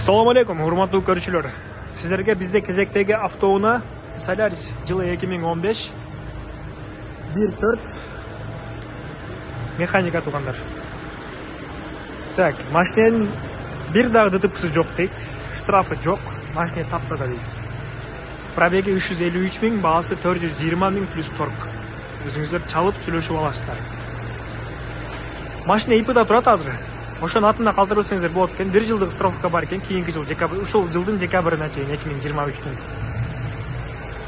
Assalamu alaikum, hurmatlı көрүүчүлөр. Sizlerge bizde кезектеги автоунаа Solaris жылы 2015 1.4 механика тугандар. Так, машиненин бир дагы ДТП'сы жок дейт, штрафы жок, машина таптаза дейт. Пробеги 353 000, баасы 420 000 плюс торг. Өзүңүздөр чалып сүйлөшүп аласыздар. Машина ИПда турат азыр. Ошонун атына калтырбасаңыздар болот экен. 1 жылдык страховка бар экен. Кийинки жыл декабрь, ушул жылдын декабрына чейин 2023-түн.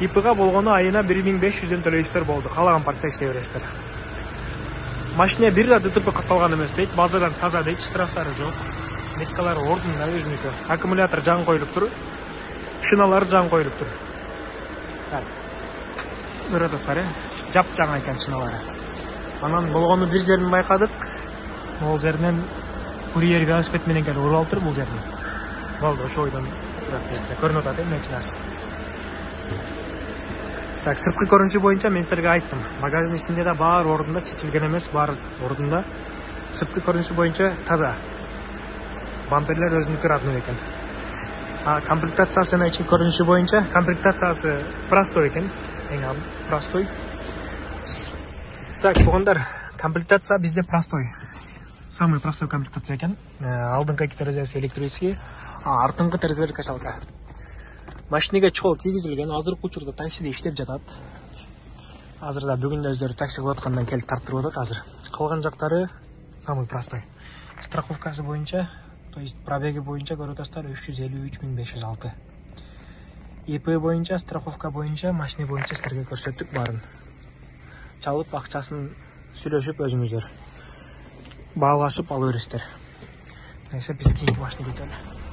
ИПга болгону айына 1500 төлөйсүздөр болду. Каалаган паркта иштей бересиздер. Машина бир да ДТП катталган эмес дейт. Базадан таза дейт, штрафтары жок. Меткалары ордунда өзүнүкү. Аккумулятор жаңы коюлуп тур. Шыналары жаңы коюлуп тур. Так. Көрөсүздөр, жап жаңы экен шыналары. Анан болгону бир жерин байкадык. Ол жерден курьер велосипед менен келип уруп алып тур бул жерден. Болду, ошо ойдон көрүнүп атат машинасы. Так, сырткы көрүнүшү боюнча мен силерге айттым. Багаждын ичинде да баары ордунда, чечилген эмес, баары ордунда. Сырткы көрүнүшү боюнча таза. Бамперлер өзүнүкү родной экен. А комплектациясынын ички көрүнүшү боюнча комплектациясы простой экен. Эң простой. Так, туугандар, комплектация бизде простой. Самый простой комплектация экен. Алдыңкы эки терезеси электрический, артыңкы терезелер качалка. Машинеге чол тийгизилген, азыркы учурда таксиде иштеп жатат. Азырда бүгүн өздөрү такси кылып аткандан келип тарттырып атат азыр. Калган жактары самый простой. Страховкасы боюнча, то есть пробеги боюнча көрүп атасыздар 353 506. ИП боюнча, страховка боюнча, машина боюнча силерге көрсөттүк баарын. Чалып акчасын сүйлөшүп өзүңүздөр баалашып алып бересиздер. Нейсе, биз кийинки машина күтөлү.